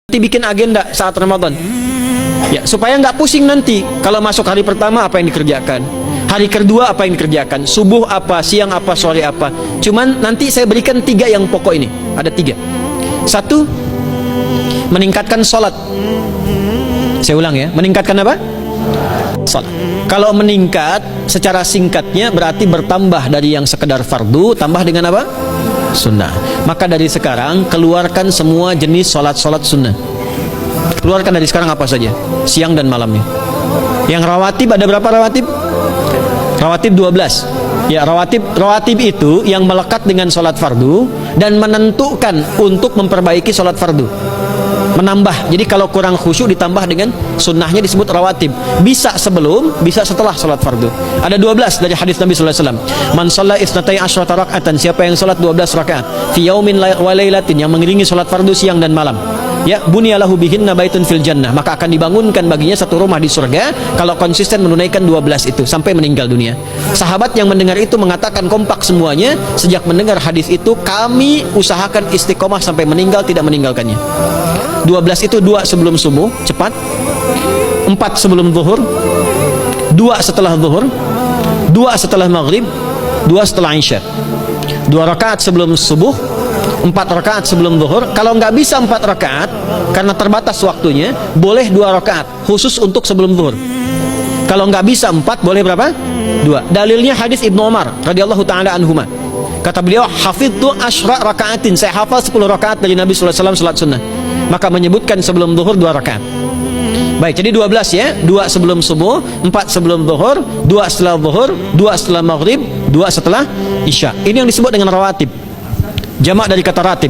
Nanti bikin agenda saat Ramadan. Ya, supaya nggak pusing nanti. Kalau masuk hari pertama apa yang dikerjakan, hari kedua apa yang dikerjakan, subuh apa, siang apa, sore apa. Cuman nanti saya berikan 3 yang pokok ini. Ada 3. 1, meningkatkan sholat. Saya ulang ya, meningkatkan apa? Sholat. Kalau meningkat secara singkatnya berarti bertambah dari yang sekedar fardu, tambah dengan apa? Sunnah. Maka dari sekarang keluarkan semua jenis sholat-sholat sunnah. Keluarkan dari sekarang apa saja, siang dan malamnya. Yang rawatib ada berapa rawatib? Rawatib 12. Ya, rawatib itu yang melekat dengan sholat fardu dan menentukan untuk memperbaiki sholat fardu. Menambah. Jadi kalau kurang khusyuk ditambah dengan sunnahnya disebut rawatib. Bisa sebelum, bisa setelah sholat fardu. Ada 12 dari hadis Nabi sallallahu alaihi wasallam. Man shalla isnatai asyrata raka'atan, siapa yang sholat 12 rakaat fi yaumin wa lailatin, yang mengiringi sholat fardu siang dan malam. Ya, bunyalahu bihinna baitun fil jannah, maka akan dibangunkan baginya satu rumah di surga kalau konsisten menunaikan 12 itu sampai meninggal dunia. Sahabat yang mendengar itu mengatakan kompak semuanya, sejak mendengar hadis itu kami usahakan istiqomah sampai meninggal tidak meninggalkannya. 12 itu 2 sebelum subuh, cepat. 4 sebelum zuhur, 2 setelah zuhur, 2 setelah maghrib, 2 setelah isya. 2 rakaat sebelum subuh, 4 rakaat sebelum zuhur. Kalau nggak bisa 4 rakaat karena terbatas waktunya, boleh 2 rakaat khusus untuk sebelum zuhur. Kalau nggak bisa 4, boleh berapa? 2. Dalilnya hadis Ibnu Umar radhiyallahu taala anhuma. Kata beliau, hafidtu asyra rakaatin, saya hafal 10 rakaat dari Nabi sallallahu alaihi wasallam salat sunnah. Maka menyebutkan sebelum zuhur 2 rakaat. Baik, jadi 12 ya. 2 sebelum subuh, 4 sebelum zuhur, 2 setelah zuhur, 2 setelah maghrib, 2 setelah isya. Ini yang disebut dengan rawatib. Jamak dari kata ratib.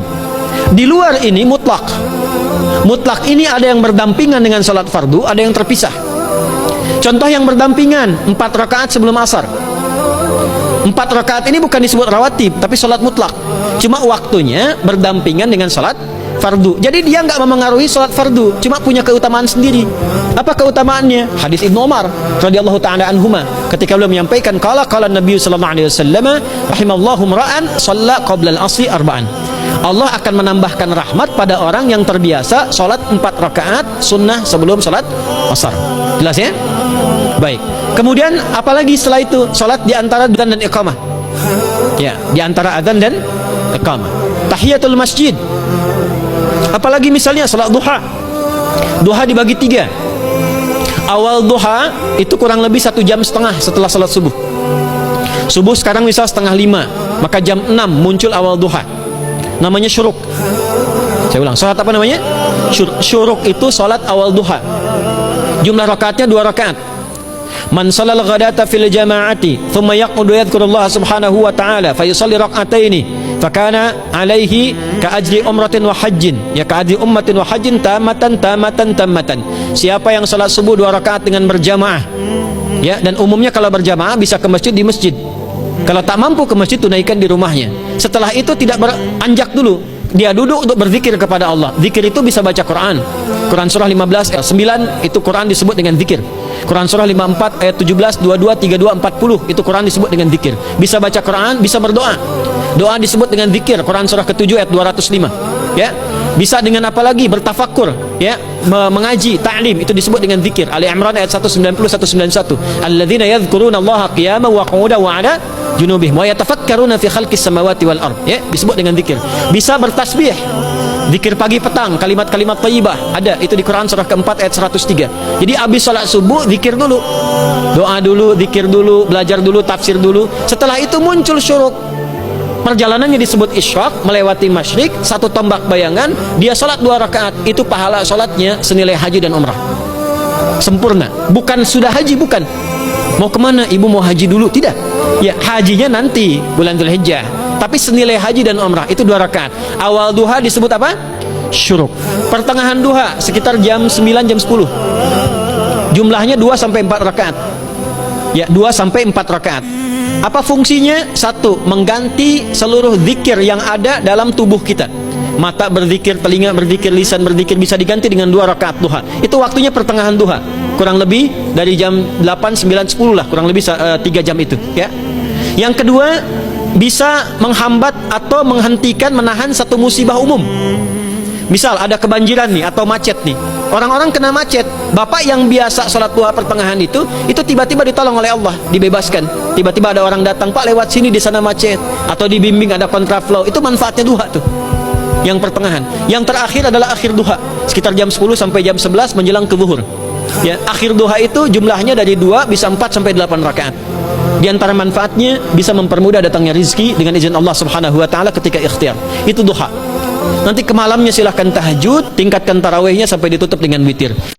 Di luar ini mutlak. Mutlak ini ada yang berdampingan dengan salat fardu, ada yang terpisah. Contoh yang berdampingan, 4 rakaat sebelum asar. 4 rakaat ini bukan disebut rawatib, tapi salat mutlak. Cuma waktunya berdampingan dengan salat fardu. Jadi dia nggak memengaruhi salat fardu, cuma punya keutamaan sendiri. Apa keutamaannya? Hadis Ibnu Umar radhiyallahu taala anhuma, ketika beliau menyampaikan qala Nabi sallallahu alaihi wasallam rahimallahu ra'an shalla qabla al-'ashri arba'an. Allah akan menambahkan rahmat pada orang yang terbiasa salat 4 rakaat sunnah sebelum salat asar. Jelas ya? Baik. Kemudian apalagi setelah itu? Salat di antara adzan dan iqamah. Ya, di antara adzan dan iqamah. Tahiyatul masjid. Apalagi misalnya salat duha. Duha dibagi 3. Awal duha itu kurang lebih 1,5 jam setelah salat subuh. Subuh sekarang misal 4:30, maka jam 6 muncul awal duha. Namanya syuruk. Saya ulang, salat apa namanya? Syuruk itu salat awal duha. Jumlah rakaatnya 2 rakaat. Man sallal ghadata fil jama'ati thumma yaqudu yadhkurullah subhanahu wa ta'ala fa yusalli rak'ataini fakana alaihi ka ajri umratin wa hajjin, ya ka ajri ummatin wa hajjin tamatan. Siapa yang salat subuh 2 rakaat dengan berjamaah, ya, dan umumnya kalau berjamaah bisa ke masjid di masjid. Kalau tak mampu ke masjid, tunaikan di rumahnya. Setelah itu tidak beranjak dulu, dia duduk untuk berzikir kepada Allah. Zikir itu bisa baca Quran. Quran surah 15 ayat 9 itu Quran disebut dengan zikir. Quran surah 54 ayat 17, 22, 32, 40 itu Quran disebut dengan zikir. Bisa baca Quran, bisa berdoa. Doa disebut dengan zikir. Quran surah ke-7 ayat 205. Ya. Bisa dengan apa lagi? Bertafakur, ya, mengaji, ta'lim, itu disebut dengan zikir. Ali Imran ayat 190 191. Alladzina yadhkuruna Allaha qiyaman wa qu'udan wa 'ala junubihim wa yatafakkaruna fi khalqis samawati wal ard, ya, disebut dengan zikir. Bisa bertasbih, zikir pagi petang, kalimat-kalimat thayyibah, ada itu di Quran surah ke-4 ayat 103. Jadi habis salat subuh zikir dulu, doa dulu, zikir dulu, belajar dulu, tafsir dulu. Setelah itu muncul syuruk. Perjalanannya disebut isyraq, melewati masyrik, 1 tombak bayangan, dia salat 2 rakaat, itu pahala salatnya senilai haji dan umrah. Sempurna. Bukan sudah haji, bukan. Mau kemana? Ibu mau haji dulu? Tidak. Ya, hajinya nanti bulan Dzulhijjah. Tapi senilai haji dan umrah itu 2 rakaat. Awal duha disebut apa? Syuruk. Pertengahan duha sekitar jam 9 jam 10. Jumlahnya 2 sampai 4 rakaat. Ya, 2 sampai 4 rakaat. Apa fungsinya? 1, mengganti seluruh zikir yang ada dalam tubuh kita. Mata berzikir, telinga berzikir, lisan berzikir, bisa diganti dengan 2 rakaat duha. Itu waktunya pertengahan duha. Kurang lebih dari jam 8, 9, 10 lah, kurang lebih 3 jam itu, ya. Yang kedua, bisa menghambat atau menghentikan, menahan satu musibah umum. Misal ada kebanjiran nih atau macet nih. Orang-orang kena macet. Bapak yang biasa sholat duha pertengahan itu tiba-tiba ditolong oleh Allah, dibebaskan. Tiba-tiba ada orang datang, Pak lewat sini di sana macet, atau dibimbing ada kontraflow. Itu manfaatnya duha tuh. Yang pertengahan. Yang terakhir adalah akhir duha, sekitar jam 10 sampai jam 11 menjelang ke zuhur. Ya, akhir duha itu jumlahnya dari 2 bisa 4 sampai 8 rakaat. Di antara manfaatnya bisa mempermudah datangnya rizki dengan izin Allah Subhanahu wa taala ketika ikhtiar. Itu duha. Nanti ke malamnya silahkan tahajud, tingkatkan tarawihnya sampai ditutup dengan witir.